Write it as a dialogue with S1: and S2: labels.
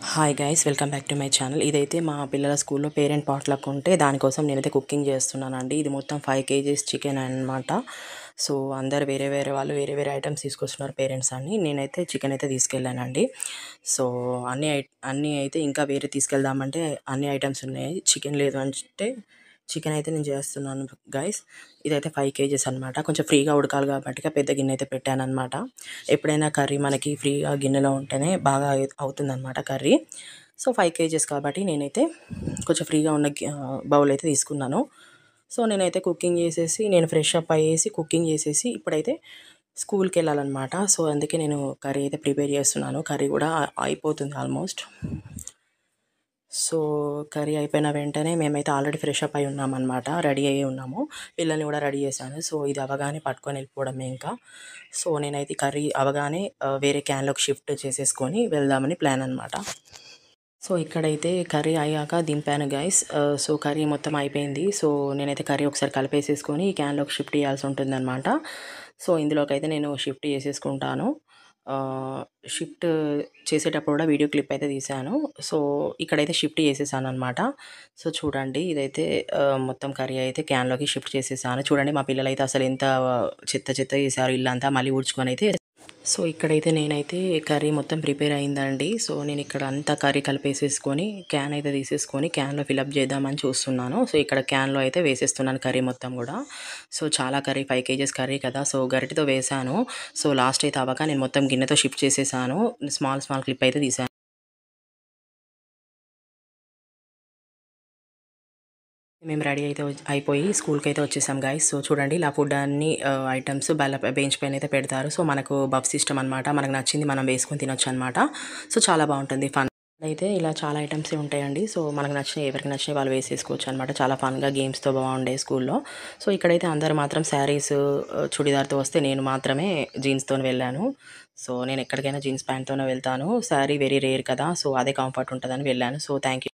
S1: Hi guys, welcome back to my channel. ఇదైతే మా పిల్లల స్కూల్లో పేరెంట్ పాట్లక్ ఉంటే దానికోసం నేనైతే కుకింగ్ చేస్తున్నానండి. ఇది మొత్తం 5 కేజీస్ చికెన్ అనమాట. సో అందరు వేరే వేరే వాళ్ళు వేరే వేరే ఐటమ్స్ తీసుకొస్తున్నారు పేరెంట్స్ అని. నేనైతే చికెన్ అయితే తీసుకెళ్ళానండి. సో అన్నీ అయితే ఇంకా వేరే తీసుకెళ్దామంటే అన్ని ఐటమ్స్ ఉన్నాయి. చికెన్ లేదు అంటే చికెన్ అయితే నేను చేస్తున్నాను గైస్. ఇదైతే 5 కేజీస్ అనమాట. కొంచెం ఫ్రీగా ఉడకాలి కాబట్టి పెద్ద గిన్నె అయితే పెట్టానమాట. ఎప్పుడైనా కర్రీ మనకి ఫ్రీగా గిన్నెలో ఉంటేనే బాగా అవుతుందన్నమాట కర్రీ. సో 5 కేజీస్ కాబట్టి నేనైతే కొంచెం ఫ్రీగా ఉన్న బౌల్ అయితే తీసుకున్నాను. సో నేనైతే కుకింగ్ చేసేసి నేను ఫ్రెష్ అప్ అయ్యేసి కుకింగ్ చేసేసి ఇప్పుడైతే స్కూల్కి వెళ్ళాలన్నమాట. సో అందుకే నేను కర్రీ అయితే ప్రిపేర్ చేస్తున్నాను. కర్రీ కూడా అయిపోతుంది ఆల్మోస్ట్. సో కర్రీ అయిపోయిన వెంటనే మేమైతే ఆల్రెడీ ఫ్రెష్ అప్ అయి ఉన్నామన్నమాట. రెడీ అయ్యి ఉన్నాము. పిల్లల్ని కూడా రెడీ చేశాను. సో ఇది అవగానే పట్టుకొని వెళ్ళిపోవడమే ఇంకా. సో నేనైతే కర్రీ అవగానే వేరే క్యాన్లోకి షిఫ్ట్ చేసేసుకొని వెళ్దామని ప్లాన్ అనమాట. సో ఇక్కడైతే కర్రీ అయ్యాక దింపాను గైస్. సో కర్రీ మొత్తం అయిపోయింది. సో నేనైతే కర్రీ ఒకసారి కలిపేసేసుకొని ఈ క్యాన్లోకి షిఫ్ట్ చేయాల్సి ఉంటుందన్నమాట. సో ఇందులోకైతే నేను షిఫ్ట్ చేసేసుకుంటాను. షిఫ్ట్ చేసేటప్పుడు కూడా వీడియో క్లిప్ అయితే తీశాను. సో ఇక్కడైతే షిఫ్ట్ చేసేసాను అనమాట. సో చూడండి, ఇదైతే మొత్తం కర్రీ అయితే క్యాన్లోకి షిఫ్ట్ చేసేసాను. చూడండి మా పిల్లలైతే అసలు ఎంత చెత్త చెత్త చేశారు ఇల్లంతా. మళ్ళీ ఊడ్చుకొని అయితే సో ఇక్కడైతే నేనైతే కర్రీ మొత్తం ప్రిపేర్ అయిందండి. సో నేను ఇక్కడ అంతా కర్రీ కలిపేసేసుకొని క్యాన్ అయితే తీసేసుకొని క్యాన్లో ఫిలప్ చేద్దామని చూస్తున్నాను. సో ఇక్కడ క్యాన్లో అయితే వేసేస్తున్నాను కర్రీ మొత్తం కూడా. సో చాలా కర్రీ 5 కేజెస్ కర్రీ కదా. సో గరిటెతో వేసాను. సో లాస్ట్ అయితే అవ్వక నేను మొత్తం గిన్నెతో షిఫ్ట్ చేసేసాను. స్మాల్ క్లిప్ అయితే తీసాను. మేము రెడీ అయితే అయిపోయి స్కూల్కి అయితే వచ్చేసాం గైస్. సో చూడండి, ఇలా ఫుడ్ అన్ని ఐటమ్స్ బెంచ్ పైన అయితే పెడతారు. సో మనకు బఫ్ సిస్టమ్ అనమాట. మనకు నచ్చింది మనం వేసుకొని తినొచ్చు అనమాట. సో చాలా బాగుంటుంది, ఫన్ అయితే ఇలా చాలా ఐటమ్స్ ఉంటాయండి. సో మనకు నచ్చినవి ఎవరికి నచ్చినవి వాళ్ళు వేసేసుకోవచ్చు అనమాట. చాలా ఫన్గా గేమ్స్తో బాగుండే స్కూల్లో. సో ఇక్కడైతే అందరు మాత్రం శారీస్ చుడిదార్తో వస్తే నేను మాత్రమే జీన్స్తో వెళ్ళాను. సో నేను ఎక్కడికైనా జీన్స్ ప్యాంట్తోనే వెళ్తాను. శారీ వెరీ రేర్ కదా. సో అదే కంఫర్ట్ ఉంటుందని వెళ్ళాను. So thank you.